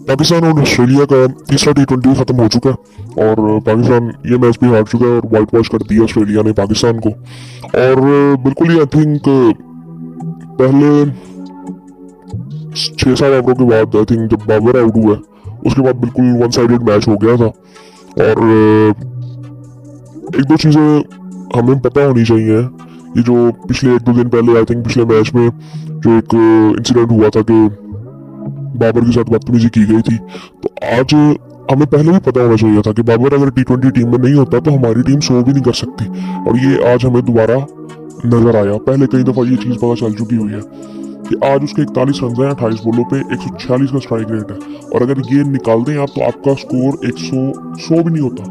पाकिस्तान और ऑस्ट्रेलिया का तीसरा टी20 खत्म हो चुका है और पाकिस्तान ये मैच भी हार चुका है और वाइट वॉश कर दिया ऑस्ट्रेलिया ने पाकिस्तान को। और बिल्कुल ही आई थिंक पहले 6-7 ओवरों के बाद आई थिंक जब बाबर आउट हुआ उसके बाद बिल्कुल वन साइडेड मैच हो गया था। और एक दो चीज़ें हमें पता होनी चाहिए। ये जो पिछले 1-2 दिन पहले आई थिंक पिछले मैच में जो एक इंसिडेंट हुआ था कि बाबर के साथ बदतमीजी की गई थी, तो आज हमें पहले भी पता होना चाहिए था कि बाबर अगर टी20 टीम में नहीं होता तो हमारी टीम सो भी नहीं कर सकती। और ये आज हमें दोबारा नजर आया। पहले कई दफा ये चीज पता चल चुकी हुई है कि आज उसके 41 रन हैं 28 बॉलों पे, 146 का स्ट्राइक रेट है। और अगर ये निकाल दें आप तो आपका स्कोर 100 भी नहीं होता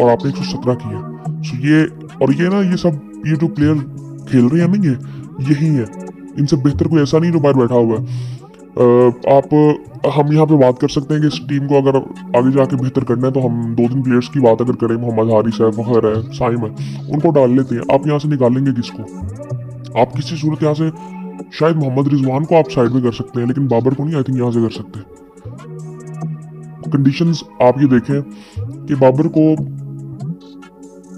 और आपने 117 किया। सो ये और ये ना ये जो प्लेयर खेल रहे हैं ना यही है। इनसे बेहतर कोई ऐसा नहीं जो बाहर बैठा हुआ है। हम यहाँ पे बात कर सकते हैं कि इस टीम को अगर आगे जाके बेहतर करना है तो हम 2-3 प्लेयर्स की बात अगर करें, मोहम्मद हारिस है, फखर है, साइम है, उनको डाल लेते हैं। आप यहाँ से निकालेंगे किसको? आप किसी सूरत यहाँ से शायद मोहम्मद रिजवान को आप साइड में कर सकते हैं, लेकिन बाबर को नहीं आई थिंक यहाँ से कर सकते। कंडीशंस आप ये देखें कि बाबर को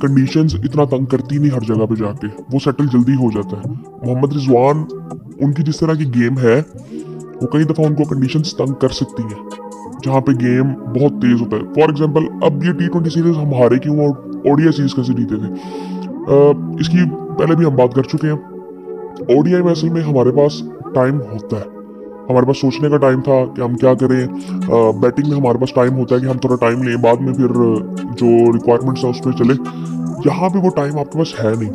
कंडीशंस इतना तंग करती नहीं हर जगह पे जाके, वो सेटल जल्दी हो जाता है। मोहम्मद रिजवान उनकी जिस तरह की गेम है वो कई दफा उनको कंडीशंस तंग कर सकती है जहाँ पे गेम बहुत तेज होता है। फॉर एग्जांपल अब ये टी20 सीरीज हम हारे क्यों और ओडीआई सीरीज कैसे जीते थे, इसकी पहले भी हम बात कर चुके हैं। ओडीआई में असल में हमारे पास टाइम होता है, हमारे पास सोचने का टाइम था कि हम क्या करें। बैटिंग में हमारे पास टाइम होता है कि हम थोड़ा टाइम लें, बाद में फिर जो रिक्वायरमेंट्स है उस पर चले। यहाँ पे वो टाइम आपके पास है नहीं।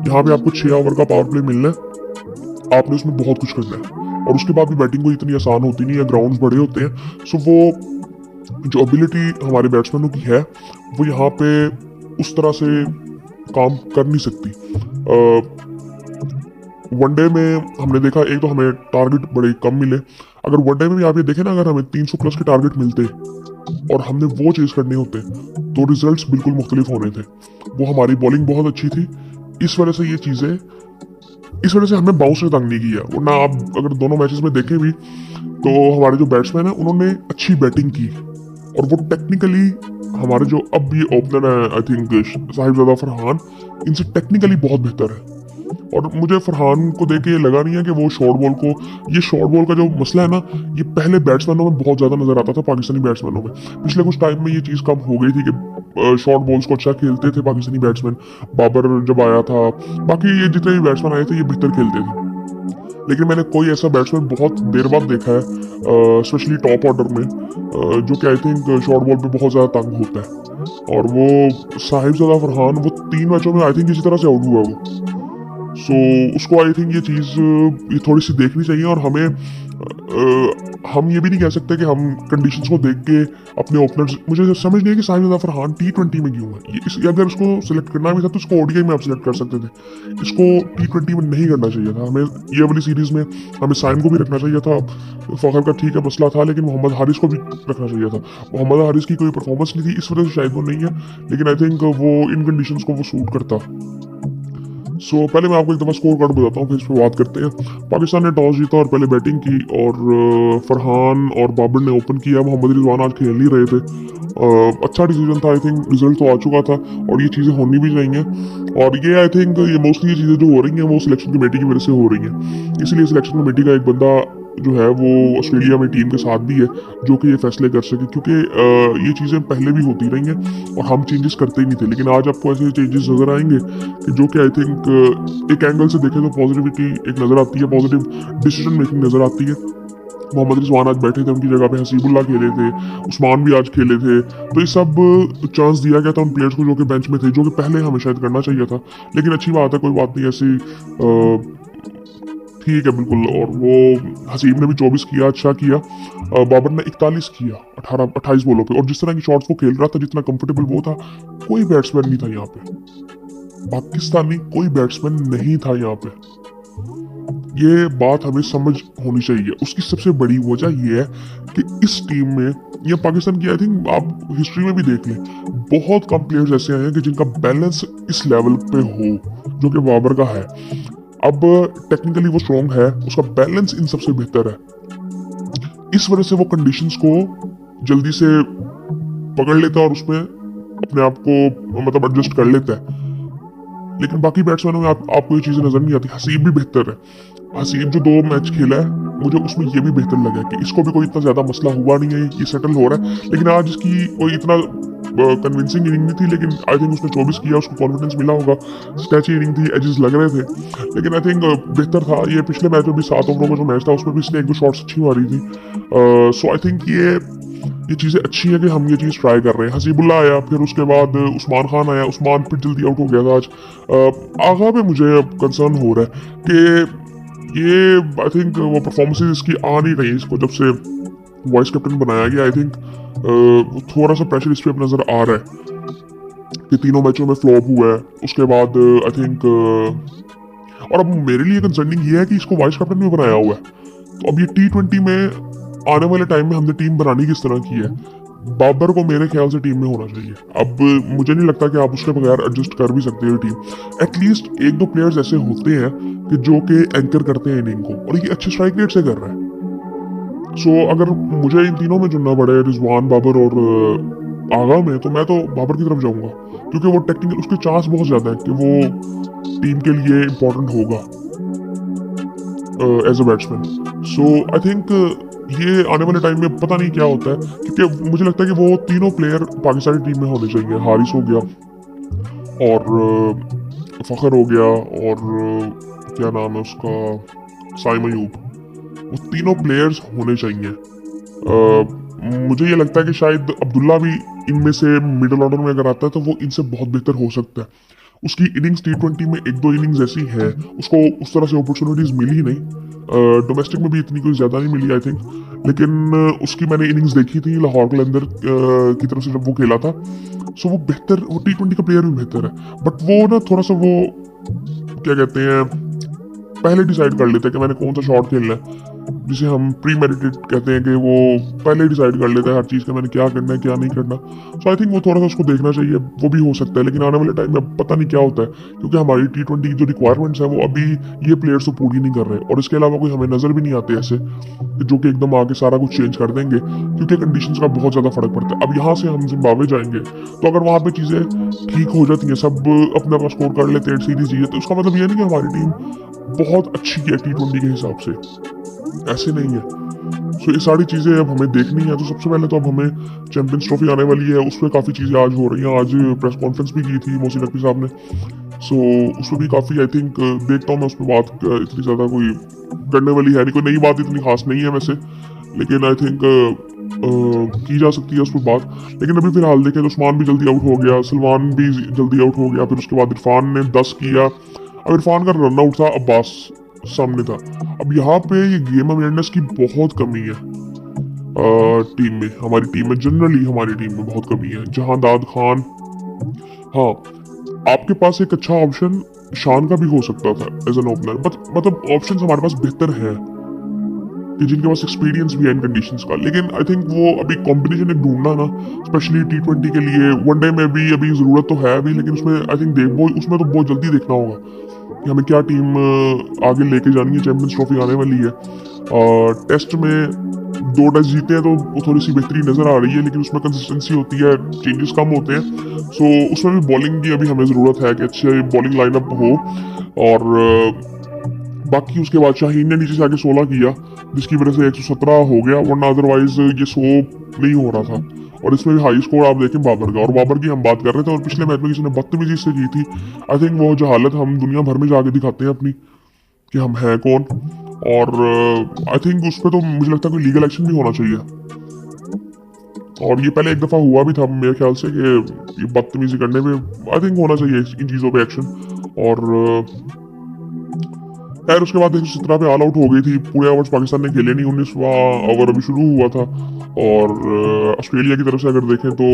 यहाँ पे आपको 6 ओवर का पावर प्ले मिलना है, आपने उसमें बहुत कुछ करना है। और उसके बाद भी बैटिंग को इतनी आसान होती नहीं है, ग्राउंड्स बड़े होते हैं। सो वो जो एबिलिटी हमारे बैट्समैनों की है वो यहाँ पे उस तरह से काम कर नहीं सकती। वनडे में हमने देखा, एक तो हमें टारगेट बड़े कम मिले। अगर वनडे में भी आप ये देखें ना, अगर हमें 300 प्लस के टारगेट मिलते और हमने वो चेज करने होते तो रिजल्ट्स बिल्कुल मुख्तलिफ होने थे। वो हमारी बॉलिंग बहुत अच्छी थी, इस वजह से हमने बाउंस ने तंग नहीं किया। वरना आप अगर दोनों मैचेस में देखें भी तो हमारे जो बैट्समैन है उन्होंने अच्छी बैटिंग की और वो टेक्निकली हमारे जो अब ये ओपनर है आई थिंक साहिबजादा फरहान, इनसे टेक्निकली बहुत बेहतर है। और मुझे फरहान को देख के ये लगा नहीं है कि वो ये शॉर्ट बॉल का जो मसला है ना, ये पहले बैट्समैनों में बहुत ज्यादा नजर आता था, पाकिस्तानी बैट्समैनों में। पिछले कुछ टाइम में ये चीज कम हो गई थी कि शॉर्ट बॉल्स को अच्छा खेलते थे पाकिस्तानी बैट्समैन। बाबर जब आया था, बाकी ये जितने भी बैट्समैन आए थे ये बेहतर खेलते थे। लेकिन मैंने कोई ऐसा बैट्समैन बहुत देर बाद देखा है स्पेशली टॉप ऑर्डर में जो कि आई थिंक शॉर्ट बॉल पे बहुत ज्यादा तंग होता है। और वो साहिबजादा फरहान, वो 3 मैचों में आई थिंक इसी तरह से आउट हुआ वो। सो उसको आई थिंक ये थोड़ी सी देखनी चाहिए। और हम ये भी नहीं कह सकते कि हम कंडीशंस को देख के अपने ओपनर्स, मुझे समझ नहीं है कि साहिबजादा फरहान टी20 में क्यों है। अगर इसको सिलेक्ट करना भी था तो इसको ओडीआई में आप सिलेक्ट कर सकते थे, इसको टी20 में नहीं करना चाहिए था। हमें ये वाली सीरीज में हमें साइम को भी रखना चाहिए था। फखर का ठीक है मसला था, लेकिन मोहम्मद हारिस को भी रखना चाहिए था। मोहम्मद हारिस की कोई परफॉर्मेंस नहीं थी, इस वजह से शायद वो नहीं है, लेकिन आई थिंक वो इन कंडीशंस को वो सूट करता। सो पहले मैं आपको एक दफ़ा स्कोर कार्ड बताता हूँ, फिर इस पर बात करते हैं। पाकिस्तान ने टॉस जीता और पहले बैटिंग की और फरहान और बाबर ने ओपन किया। मोहम्मद रिजवान आज खेल नहीं रहे थे। अच्छा डिसीजन था, आई थिंक रिजल्ट तो आ चुका था और ये चीज़ें होनी भी चाहिए। और ये आई थिंक ये मोस्टली ये चीज़ें जो हो रही हैं वो सिलेक्शन कमेटी की वजह से हो रही हैं। इसलिए सिलेक्शन कमेटी का एक बंदा जो है वो ऑस्ट्रेलिया में टीम के साथ भी है जो कि ये फैसले कर सके, क्योंकि ये चीज़ें पहले भी होती रही हैं और हम चेंजेस करते ही नहीं थे। लेकिन आज आपको ऐसे चेंजेस नज़र आएंगे कि जो कि आई थिंक एक एंगल से देखें तो पॉजिटिविटी एक नज़र आती है, पॉजिटिव डिसीजन मेकिंग नज़र आती है। मोहम्मद रिजवान आज बैठे थे, उनकी जगह पे हसीबुल्ला खेले थे, उस्मान भी आज खेले थे। तो ये सब चांस दिया गया था उन प्लेयर्स को जो कि बेंच में थे, जो कि पहले हमें शायद करना चाहिए था। लेकिन अच्छी बात है, कोई बात नहीं, ऐसी ठीक है बिल्कुल। और वो हसीब ने भी 24 किया, अच्छा किया। बाबर ने 41 किया 28 बॉलों पे। और जिस तरह की शॉट्स वो खेल रहा था, जितना कंफर्टेबल वो था, कोई बैट्समैन नहीं था यहाँ पे, पाकिस्तानी कोई बैट्समैन नहीं था यहाँ पे। ये बात हमें समझ होनी चाहिए। उसकी सबसे बड़ी वजह ये है कि इस टीम में या पाकिस्तान की आई थिंक आप हिस्ट्री में भी देख लें, बहुत कम प्लेयर्स ऐसे आए हैं कि जिनका बैलेंस इस लेवल पे हो जो कि बाबर का है। अब टेक्निकली वो स्ट्रॉन्ग है, उसका बैलेंस इन सबसे बेहतर है। इस वजह से वो कंडीशंस को जल्दी से पकड़ लेता है और उसमें अपने आप को मतलब एडजस्ट कर लेता है। लेकिन बाकी बैट्समैनों में आपको ये चीजें नजर नहीं आती। हसीब भी बेहतर है, हसीब जो 2 मैच खेला है मुझे उसमें ये भी बेहतर लगा कि इसको भी कोई इतना ज्यादा मसला हुआ नहीं है, ये सेटल हो रहा है। लेकिन आज इसकी कोई इतना कन्विंसिंग इनिंग नहीं थी, लेकिन आई थिंक उसने 24 किया, उसको कॉन्फिडेंस मिला होगा। स्टैची इनिंग थी, एजेस लग रहे थे, लेकिन आई थिंक बेहतर था। ये पिछले मैच में भी 7 ओवरों का जो मैच था उसमें भी इसने 1-2 शॉट्स अच्छी मारी थी। सो आई थिंक ये चीज़ें अच्छी है कि हम ये चीज़ ट्राई कर रहे हैं। हसीबुल्ला आया, फिर उसके बाद उस्मान खान आया, उस्मान फिर जल्दी आउट हो गया था आज। आगा पे मुझे अब कंसर्न हो रहा है कि ये आई थिंक वो परफॉर्मेंसेज इसकी आ नहीं रही। इसको जब से वाइस कैप्टन बनाया गया आई थिंक थोड़ा सा प्रेशर इस पर अब नज़र आ रहा है कि 3 मैचों में फ्लॉप हुआ है। उसके बाद आई थिंक और अब मेरे लिए कंसर्निंग ये है कि इसको वाइस कैप्टन भी बनाया हुआ है। तो अब ये T20 में आने वाले टाइम में हमने टीम बनानी किस तरह की है। बाबर को मेरे ख्याल से टीम में होना चाहिए। अब मुझे नहीं लगता कि आप उसके बगैर एडजस्ट कर भी सकते हो टीम। एटलीस्ट 1-2 प्लेयर्स ऐसे होते हैं कि जो कि एंकर करते हैं इनिंग को, और ये अच्छे स्ट्राइक रेट से कर रहा है। सो अगर मुझे इन तीनों में चुनना पड़े, रिजवान, बाबर और आगा में, तो मैं तो बाबर की तरफ जाऊंगा, क्योंकि वो टेक्निकल उसके चांस बहुत ज्यादा है कि वो टीम के लिए इम्पोर्टेंट होगा as a batsman. So I think ये आने वाले टाइम में पता नहीं क्या होता है, क्योंकि मुझे लगता है कि वो तीनों प्लेयर पाकिस्तानी टीम में होने चाहिए। हारिस हो गया और फ़खर हो गया और क्या नाम है उसका, साइम अयूब, वो तीनों प्लेयर्स होने चाहिए। मुझे ये लगता है कि शायद अब्दुल्ला भी इनमें से मिडिल ऑर्डर में अगर आता है तो वो इनसे बहुत बेहतर हो सकता है। उसकी इनिंग्स T20 में 1-2 इनिंग्स ऐसी है, उसको उस तरह से अपॉर्चुनिटीज मिली ही नहीं। डोमेस्टिक में भी इतनी कोई ज़्यादा नहीं मिली आई थिंक, लेकिन उसकी मैंने इनिंग्स देखी थी लाहौर कलंदर की तरफ से जब वो खेला था। सो वो बेहतर, वो T20 का प्लेयर भी बेहतर है, बट वो ना थोड़ा सा वो क्या कहते हैं, पहले डिसाइड कर लेते हैं कि मैंने कौन सा शॉट खेलना है, जिसे हम प्री मेडिटेट कहते हैं कि वो पहले डिसाइड कर लेता है हर चीज़ का मैंने क्या करना है क्या नहीं करना। सो आई थिंक वो थोड़ा सा उसको देखना चाहिए, वो भी हो सकता है। लेकिन आने वाले टाइम में पता नहीं क्या होता है, क्योंकि हमारी T20 की जो रिक्वायरमेंट्स है वो अभी ये प्लेयर्स तो पूरी नहीं कर रहे, और इसके अलावा कोई हमें नज़र भी नहीं आते ऐसे जो कि एकदम आके सारा कुछ चेंज कर देंगे, क्योंकि कंडीशंस का बहुत ज़्यादा फर्क पड़ता है। अब यहाँ से हम जिम्बाब्वे जाएंगे, तो अगर वहाँ पे चीज़ें ठीक हो जाती हैं, सब अपना अपना स्कोर कर लेते हैं, सीरीज जीते, तो उसका मतलब ये नहीं कि हमारी टीम बहुत अच्छी है T20 के हिसाब से, ऐसे नहीं है। सो ये सारी चीज़ें अब हमें देखनी है। तो सबसे पहले तो अब हमें चैंपियंस ट्रॉफी आने वाली है, उसमें काफ़ी चीज़ें आज हो रही हैं। आज प्रेस कॉन्फ्रेंस भी की थी मोहसिन नकवी साहब ने, सो उसमें भी काफ़ी आई थिंक देखता हूँ मैं उसमें बात इतनी ज़्यादा कोई करने वाली है नहीं, कोई नई बात इतनी खास नहीं है वैसे, लेकिन आई थिंक की जा सकती है उस पर बात। लेकिन अभी फिलहाल देखें तो उस्मान भी जल्दी आउट हो गया, सलमान भी जल्दी आउट हो गया, फिर उसके बाद इरफान ने 10 किया। अब इरफान का रन आउट था, अब्बास सामने था। अब यहाँ पे ये गेम अवेयरनेस की बहुत कमी है टीम में, हमारी टीम में जनरली हमारी टीम में बहुत कमी है। जहांदाद खान, हाँ आपके पास एक अच्छा ऑप्शन शान का भी हो सकता था एज एन ओपनर, बट मतलब ऑप्शन हमारे पास बेहतर है कि जिनके पास एक्सपीरियंस भी है इन कंडीशंस का। लेकिन आई थिंक वो अभी कॉम्बिनेशन एक ढूंढना ना, स्पेशली T20 के लिए, वनडे में भी अभी ज़रूरत तो है अभी, लेकिन उसमें आई थिंक उसमें तो बहुत जल्दी देखना होगा कि हमें क्या टीम आगे लेके जानी है। चैंपियंस ट्रॉफी आने वाली है, टेस्ट में 2 टेस्ट जीते हैं तो वो थोड़ी सी बेहतरी नज़र आ रही है, लेकिन उसमें कंसिस्टेंसी होती है, चेंजेस कम होते हैं। सो उसमें भी बॉलिंग की अभी हमें ज़रूरत है कि अच्छे बॉलिंग लाइनअप हो। और बाकी उसके बाद शाहीन ने नीचे से आके 16 किया, जिसकी वजह से 117 हो गया, वरना अदरवाइज ये 100 नहीं हो रहा था। और इसमें भी हाई स्कोर आप देखें बाबर का, और बाबर की हम बात कर रहे थे, और पिछले मैच में किसी ने बदतमीजी से की थी। आई थिंक वो जहालत हम दुनिया भर में जाके दिखाते हैं अपनी कि हम हैं कौन। और आई थिंक उस पर तो मुझे लगता है कोई लीगल एक्शन भी होना चाहिए, और ये पहले एक दफ़ा हुआ भी था मेरे ख्याल से कि ये बदतमीजी करने पे आई थिंक होना चाहिए इन चीज़ों पे एक्शन। और खैर उसके बाद 117 पे ऑल आउट हो गई थी, पूरे ओवर्स पाकिस्तान ने खेले नहीं, 19वां ओवर अभी शुरू हुआ था। और ऑस्ट्रेलिया की तरफ से अगर देखें तो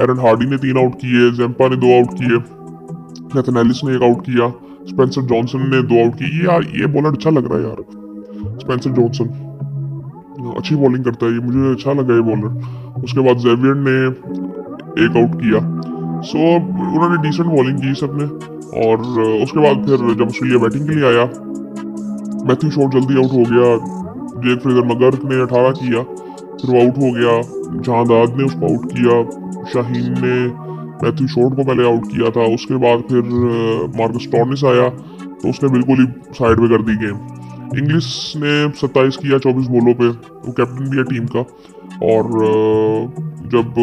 एरन हार्डी ने 3 आउट किए, जेम्पा ने 2 आउट किए, नेथन एलिस ने 1 आउट किया, स्पेंसर जॉनसन ने 2 आउट किए। यार ये बॉलर अच्छा लग रहा है यार, स्पेंसर जॉनसन अच्छी बॉलिंग करता है, ये मुझे अच्छा लगा ये बॉलर। उसके बाद जेवियर ने 1 आउट किया। सो उन्होंने डिसेंट बॉलिंग की सबने। और उसके बाद फिर जब ऑस्ट्रेलिया बैटिंग के लिए आया, मैथ्यू शॉट जल्दी आउट हो गया, जेक फ्रेजर मगर्क ने 18 किया, फिर वो आउट हो गया। जहांदाद ने उसको आउट किया। शाहीन ने मैथ्यू शॉर्ट को पहले आउट किया था। उसके बाद फिर मार्कस स्टोनिस आया तो उसने बिल्कुल ही साइड पे कर दी गेम। इंग्लिश ने 27 किया 24 बॉलों पे, वो कैप्टन भी है टीम का। और जब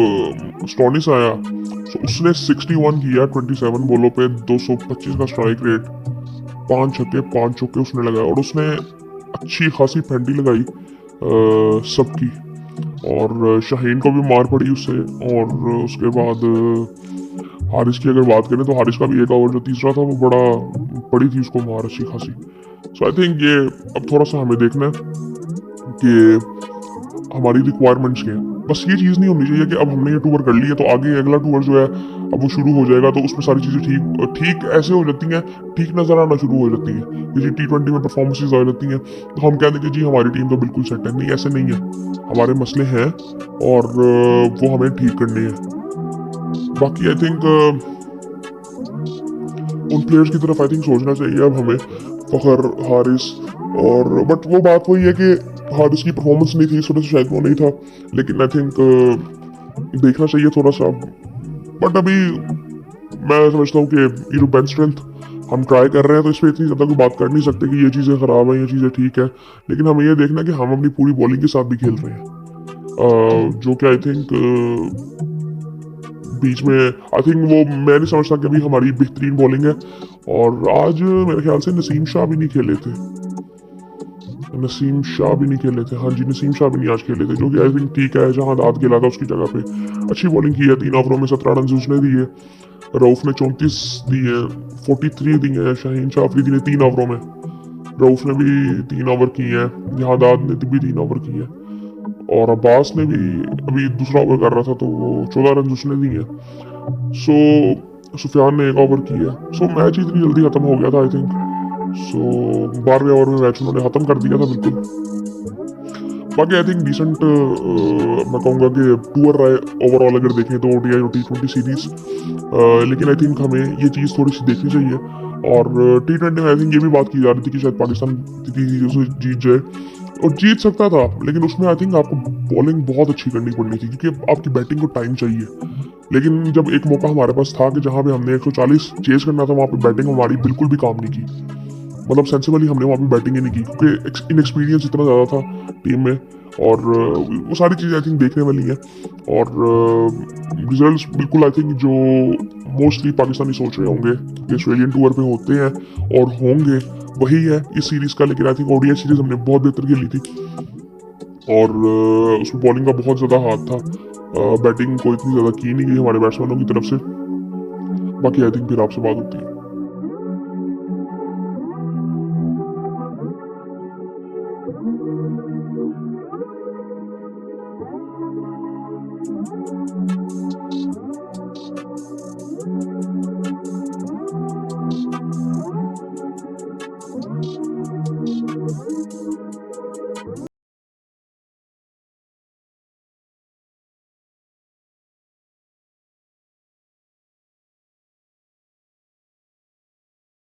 स्टोनिस आया तो उसने 61 किया 27 बॉलों पे, 225 का स्ट्राइक रेट, 5 छक्के 5 चौके उसने लगाए और उसने अच्छी खासी फेंटी लगाई सबकी। और शाहीन को भी मार पड़ी उससे। और उसके बाद हारिस की अगर बात करें तो हारिस का भी एक ओवर जो तीसरा था वो बड़ा पड़ी थी उसको मार अच्छी खासी। सो आई थिंक ये अब थोड़ा सा हमें देखना है कि हमारी रिक्वायरमेंट्स क्या है। बस ये चीज़ नहीं होनी चाहिए कि अब हमने ये टूर कर लिया तो आगे अगला टूर जो है अब वो शुरू हो जाएगा तो उसमें सारी चीज़ें ठीक ठीक ऐसे हो जाती हैं, ठीक नज़र आना शुरू हो जाती हैं। जैसे T20 में परफॉर्मेंसेज आ जाती हैं तो हम कह दें कि जी हमारी टीम तो बिल्कुल सेट है। नहीं, ऐसे नहीं है, हमारे मसले हैं और वो हमें ठीक करने हैं। बाकी आई थिंक उन प्लेयर्स की तरफ आई थिंक सोचना चाहिए अब हमें, फखर, हारिस। और बट वो बात वही है कि हारिस की परफॉर्मेंस नहीं थी इस वजह से शायद वो नहीं था, लेकिन आई थिंक देखना चाहिए थोड़ा सा। बट अभी मैं समझता हूँ कि ये जो बेंच स्ट्रेंथ हम ट्राई कर रहे हैं तो इस पर इतनी ज़्यादा कोई बात कर नहीं सकते कि ये चीज़ें ख़राब हैं, ये चीज़ें ठीक है। लेकिन हमें ये देखना कि हम अपनी पूरी बॉलिंग के साथ भी खेल रहे हैं, जो कि आई थिंक बीच में आई थिंक वो मैं नहीं समझता कि अभी हमारी बेहतरीन बॉलिंग है। और आज मेरे ख्याल से नसीम शाह भी नहीं खेले थे, नसीम शाह भी नहीं खेले थे। हाँ जी, नसीम शाह भी नहीं आज खेले थे, जो कि आई थिंक ठीक है। जहाँ दाद खेला था उसकी जगह पे अच्छी बॉलिंग की है। 3 ओवरों में 17 रन उसने दिए। रऊफ ने 34 दिए, 43 दिए हैं। शाहीन शाह अफरीदी ने 3 ओवरों में, रऊफ ने भी 3 ओवर किए हैं। जहाँ दाद ने भी 3 ओवर किए हैं। और अब्बास ने भी अभी दूसरा ओवर कर रहा था तो वो 14 रन उसने दिए। सो सुफियान ने 1 ओवर किया। सो मैच इतनी जल्दी खत्म हो गया था आई थिंक। सो 12वें ओवर में मैच उन्होंने खत्म कर दिया था बिल्कुल। बाकी आई थिंक डिसेंट मैं कहूँगा कि टूर रहा है ओवरऑल अगर देखें तो ODI और T20 सीरीज। लेकिन आई थिंक हमें ये चीज़ थोड़ी सी देखनी चाहिए। और T20 में आई थिंक ये भी बात की जा रही थी कि शायद पाकिस्तान जीत जाए, और जीत सकता था, लेकिन उसमें आई थिंक आपको बॉलिंग बहुत अच्छी करनी पड़नी थी क्योंकि आपकी बैटिंग को टाइम चाहिए। लेकिन जब एक मौका हमारे पास था कि जहाँ पे हमने 140 चेस करना था, वहाँ पे बैटिंग हमारी बिल्कुल भी काम नहीं की। मतलब सेंसिबली हमने वहाँ पे बैटिंग ही नहीं की क्योंकि इनएक्सपीरियंस इतना ज़्यादा था टीम में। और वो सारी चीज़ें आई थिंक देखने वाली हैं। और रिजल्ट्स बिल्कुल आई थिंक जो मोस्टली पाकिस्तानी सोच रहे होंगे कि ऑस्ट्रेलियन टूर पे होते हैं और होंगे वही है इस सीरीज़ का। लेकिन आई थिंक ODI सीरीज़ हमने बहुत बेहतर खेली थी और उसमें बॉलिंग का बहुत ज़्यादा हाथ था। बैटिंग को इतनी ज़्यादा की नहीं गई हमारे बैट्समैनों की तरफ से। बाकी आई थिंक फिर आपसे बात होती है।